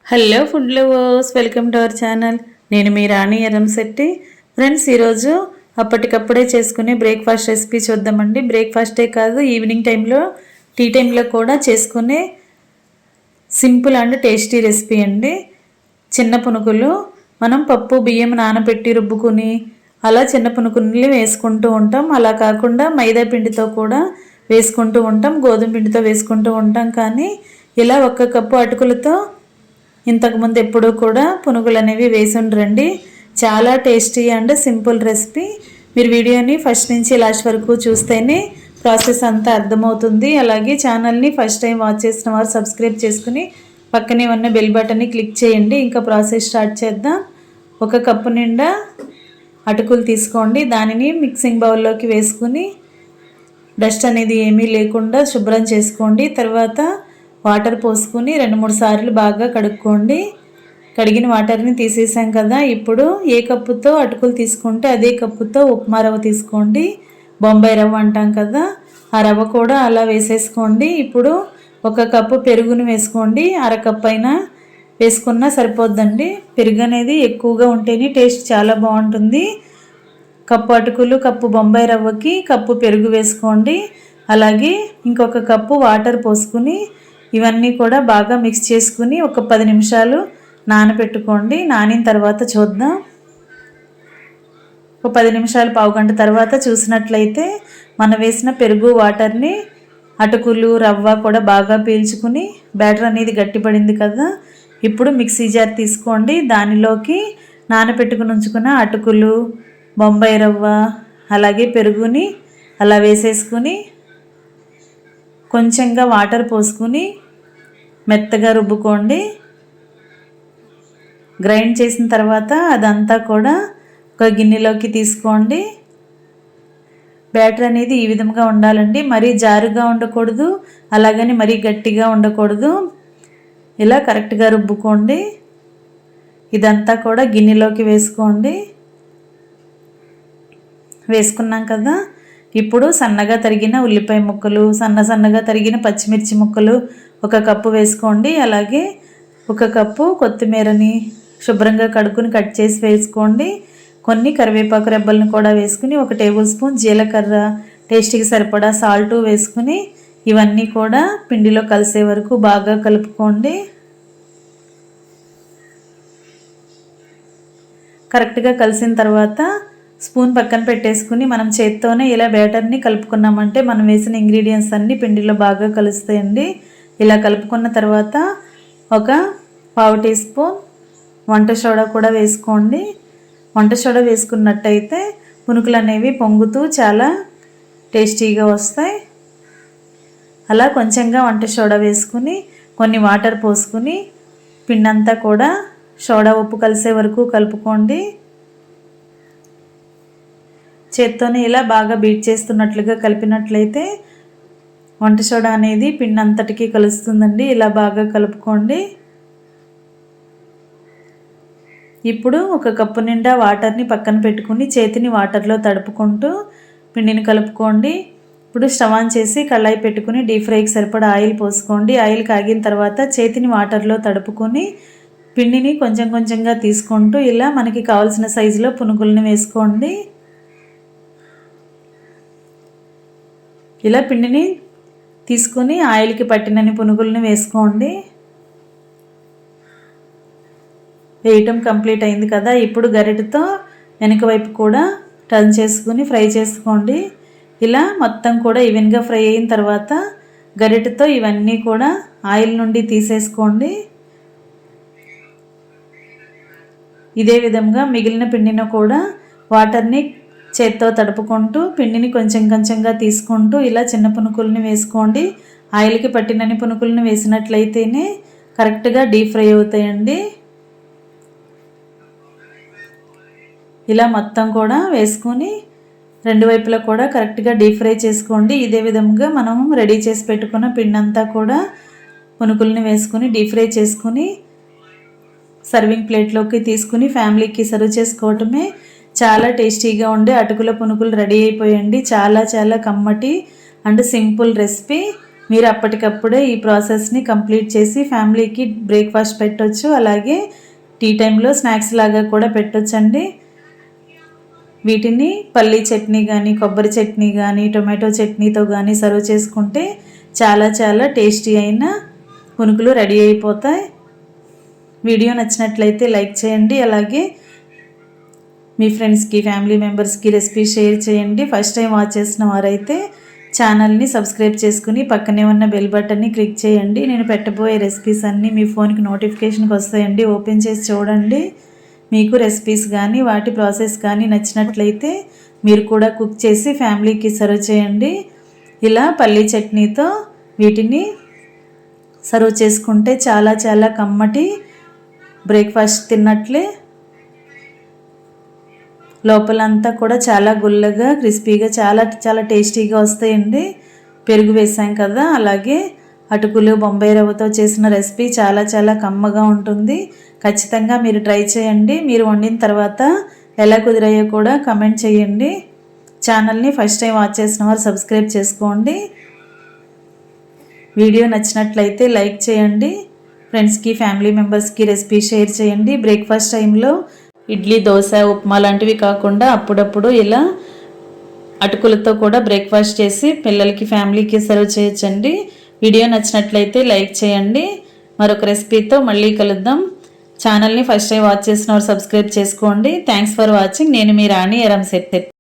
Hello food lovers, welcome to our channel. నేను మీ రాణి Eramsetti. Friends, ఈరోజు అప్పటికప్పుడే చేసుకునే బ్రేక్ఫాస్ట్ రెసిపీ చూద్దామండి. బ్రేక్ఫాస్టే కాదు, ఈవినింగ్ టైంలో టీ టైంలో కూడా చేసుకునే సింపుల్ అండ్ టేస్టీ రెసిపీ అండి. చిన్న పునుకులు మనం పప్పు బియ్యం నానబెట్టి రుబ్బుకుని అలా చిన్న పునుకులు వేసుకుంటూ ఉంటాం. అలా కాకుండా మైదా పిండితో కూడా వేసుకుంటూ ఉంటాం, గోధుమ పిండితో వేసుకుంటూ ఉంటాం. కానీ ఇలా 1 కప్పు అటుకులతో ఇంతకుముందు ఎప్పుడూ కూడా పునుగులు అనేవి వేసి ఉండరండి. చాలా టేస్టీ అండ్ సింపుల్ రెసిపీ. మీరు వీడియోని ఫస్ట్ నుంచి లాస్ట్ వరకు చూస్తేనే ప్రాసెస్ అంతా అర్థమవుతుంది. అలాగే ఛానల్ని ఫస్ట్ టైం వాచ్ చేసిన వారు సబ్స్క్రైబ్ చేసుకుని పక్కనే ఉన్న బెల్ బటన్ని క్లిక్ చేయండి. ఇంకా ప్రాసెస్ స్టార్ట్ చేద్దాం. 1 కప్పు నిండా అటుకులు తీసుకోండి. దానిని మిక్సింగ్ బౌల్లోకి వేసుకుని డస్ట్ అనేది ఏమీ లేకుండా శుభ్రం చేసుకోండి. తర్వాత వాటర్ పోసుకుని 2-3 సార్లు బాగా కడుక్కోండి. కడిగిన వాటర్ని తీసేసాం కదా. ఇప్పుడు ఏ కప్పుతో అటుకులు తీసుకుంటే అదే కప్పుతో ఉప్మా రవ్వ తీసుకోండి. బొంబాయి రవ్వ అంటాం కదా, ఆ రవ్వ కూడా అలా వేసేసుకోండి. ఇప్పుడు 1 కప్పు పెరుగును వేసుకోండి. 1/2 కప్పు అయినా వేసుకున్నా సరిపోద్దండి. పెరుగు అనేది ఎక్కువగా ఉంటేనే టేస్ట్ చాలా బాగుంటుంది. కప్పు అటుకులు, కప్పు బొంబాయి రవ్వకి కప్పు పెరుగు వేసుకోండి. అలాగే ఇంకొక కప్పు వాటర్ పోసుకుని ఇవన్నీ కూడా బాగా మిక్స్ చేసుకుని ఒక 10 నిమిషాలు నానబెట్టుకోండి. నానిన తర్వాత చూద్దాం. ఒక 10 నిమిషాలు, పావుగంట తర్వాత చూసినట్లయితే మనం వేసిన పెరుగు వాటర్ని అటుకులు రవ్వ కూడా బాగా పీల్చుకుని బ్యాటర్ అనేది గట్టిపడింది కదా. ఇప్పుడు మిక్సీ జార్ తీసుకోండి. దానిలోకి నానబెట్టుకుని ఉంచుకున్న అటుకులు, బొంబాయి రవ్వ అలాగే పెరుగుని అలా వేసేసుకుని కొంచెంగా వాటర్ పోసుకుని మెత్తగా రుబ్బుకోండి. గ్రైండ్ చేసిన తర్వాత అదంతా కూడా ఒక గిన్నెలోకి తీసుకోండి. బ్యాటర్ అనేది ఈ విధంగా ఉండాలండి. మరీ జారుగా ఉండకూడదు, అలాగని మరీ గట్టిగా ఉండకూడదు. ఇలా కరెక్ట్గా రుబ్బుకోండి. ఇదంతా కూడా గిన్నెలోకి వేసుకోండి. వేసుకున్నాం కదా. ఇప్పుడు సన్నగా తరిగిన ఉల్లిపాయ ముక్కలు, సన్నగా తరిగిన పచ్చిమిర్చి ముక్కలు 1 కప్పు వేసుకోండి. అలాగే 1 కప్పు కొత్తిమీరని శుభ్రంగా కడుక్కుని కట్ చేసి వేసుకోండి. కొన్ని కరివేపాకు రెబ్బలను కూడా వేసుకుని 1 టేబుల్ స్పూన్ జీలకర్ర, టేస్ట్కి సరిపడా సాల్ట్ వేసుకుని ఇవన్నీ కూడా పిండిలో కలిసే వరకు బాగా కలుపుకోండి. కరెక్ట్గా కలిసిన తర్వాత స్పూన్ పక్కన పెట్టేసుకుని మనం చేత్తోనే ఇలా బ్యాటర్ని కలుపుకున్నామంటే మనం వేసిన ఇంగ్రీడియంట్స్ అన్నీ పిండిలో బాగా కలుస్తాయండి. ఇలా కలుపుకున్న తర్వాత 1 పావు టీ స్పూన్ వంట సోడా కూడా వేసుకోండి. వంట సోడా వేసుకున్నట్టయితే పునుకులు అనేవి పొంగుతూ చాలా టేస్టీగా వస్తాయి. అలా కొంచెంగా వంట సోడా వేసుకుని కొన్ని వాటర్ పోసుకుని పిండంతా కూడా సోడా ఉప్పు కలిసే వరకు కలుపుకోండి. చేత్తోనే ఇలా బాగా బీట్ చేస్తున్నట్లుగా కలిపినట్లయితే వంట సోడా అనేది పిండి అంతటికీ కలుస్తుందండి. ఇలా బాగా కలుపుకోండి. ఇప్పుడు 1 కప్పు నిండా వాటర్ని పక్కన పెట్టుకుని చేతిని వాటర్లో తడుపుకుంటూ పిండిని కలుపుకోండి. ఇప్పుడు స్టవ్ ఆన్ చేసి కళాయి పెట్టుకుని డీప్ ఫ్రైకి సరిపడా ఆయిల్ పోసుకోండి. ఆయిల్ కాగిన తర్వాత చేతిని వాటర్లో తడుపుకొని పిండిని కొంచెం కొంచెంగా తీసుకుంటూ ఇలా మనకి కావాల్సిన సైజులో పునుగుల్ని వేసుకోండి. ఇలా పిండిని తీసుకొని ఆయిల్కి పట్టినన్ని పునుగుల్ని వేసుకోండి. వేయటం కంప్లీట్ అయింది కదా. ఇప్పుడు గరిటెతో వెనక వైపు కూడా టర్న్ చేసుకుని ఫ్రై చేసుకోండి. ఇలా మొత్తం కూడా ఈవెన్గా ఫ్రై అయిన తర్వాత గరిటెతో ఇవన్నీ కూడా ఆయిల్ నుండి తీసేసుకోండి. ఇదే విధంగా మిగిలిన పిండిని కూడా వాటర్ని చేత్తో తడుపుకుంటూ పిండిని కొంచెం కొంచెంగా తీసుకుంటూ ఇలా చిన్న పునుకుల్ని వేసుకోండి. ఆయిల్కి పట్టినన్ని పునుకుల్ని వేసినట్లయితేనే కరెక్ట్గా డీప్ ఫ్రై అవుతాయండి. ఇలా మొత్తం కూడా వేసుకొని 2 వైపులా కూడా కరెక్ట్గా డీప్ ఫ్రై చేసుకోండి. ఇదే విధంగా మనం రెడీ చేసి పెట్టుకున్న పిండి అంతా కూడా పునుకుల్ని వేసుకుని డీప్ ఫ్రై చేసుకుని సర్వింగ్ ప్లేట్లోకి తీసుకుని ఫ్యామిలీకి సర్వ్ చేసుకోవటమే. చాలా టేస్టీగా ఉండే అటుకుల పునుకులు రెడీ అయిపోయండి. చాలా చాలా కమ్మటి అండ్ సింపుల్ రెసిపీ. మీరు అప్పటికప్పుడే ఈ ప్రాసెస్ని కంప్లీట్ చేసి ఫ్యామిలీకి బ్రేక్ఫాస్ట్ పెట్టొచ్చు, అలాగే టీ టైంలో స్నాక్స్ లాగా కూడా పెట్టొచ్చండి. వీటిని పల్లీ చట్నీ కానీ, కొబ్బరి చట్నీ కానీ, టొమాటో చట్నీతో కానీ సర్వ్ చేసుకుంటే చాలా చాలా టేస్టీ అయిన పునుకులు రెడీ అయిపోతాయి. వీడియో నచ్చినట్లయితే లైక్ చేయండి, అలాగే మీ ఫ్రెండ్స్కి, ఫ్యామిలీ మెంబర్స్కి రెసిపీ షేర్ చేయండి. ఫస్ట్ టైం వాచ్ చేసిన వారైతే ఛానల్ని సబ్స్క్రైబ్ చేసుకుని పక్కనే ఉన్న బెల్ బటన్ని క్లిక్ చేయండి. నేను పెట్టబోయే రెసిపీస్ అన్నీ మీ ఫోన్కి నోటిఫికేషన్కి వస్తాయండి. ఓపెన్ చేసి చూడండి. మీకు రెసిపీస్ కానీ వాటి ప్రాసెస్ కానీ నచ్చినట్లయితే మీరు కూడా కుక్ చేసి ఫ్యామిలీకి సర్వ్ చేయండి. ఇలా పల్లీ చట్నీతో వీటిని సర్వ్ చేసుకుంటే చాలా చాలా కమ్మటి బ్రేక్ఫాస్ట్ తిన్నట్లే. లోపలంతా కూడా చాలా గుల్లగా, క్రిస్పీగా, చాలా చాలా టేస్టీగా వస్తాయండి. పెరుగు వేసాం కదా, అలాగే అటుకులు, బొంబాయి రవ్వతో చేసిన రెసిపీ చాలా చాలా కమ్మగా ఉంటుంది. ఖచ్చితంగా మీరు ట్రై చేయండి. మీరు వండిన తర్వాత ఎలా కుదిరాయో కూడా కమెంట్ చేయండి. ఛానల్ని ఫస్ట్ టైం వాచ్ చేసిన వారు సబ్స్క్రైబ్ చేసుకోండి. వీడియో నచ్చినట్లయితే లైక్ చేయండి. ఫ్రెండ్స్కి, ఫ్యామిలీ మెంబర్స్కి రెసిపీ షేర్ చేయండి. బ్రేక్ఫాస్ట్ టైంలో ఇడ్లీ, దోశ, ఉప్మా లాంటివి కాకుండా అప్పుడప్పుడు ఇలా అటుకులతో కూడా బ్రేక్ఫాస్ట్ చేసి పిల్లలకి, ఫ్యామిలీకి సర్వ్ చేయొచ్చండి. వీడియో నచ్చినట్లయితే లైక్ చేయండి. మరొక రెసిపీతో మళ్ళీ కలుద్దాం. ఛానల్ని ఫస్ట్ టైం వాచ్ చేసిన వారు సబ్స్క్రైబ్ చేసుకోండి. Thanks for watching. నేను మీ రాణి ఎరంశెట్టి.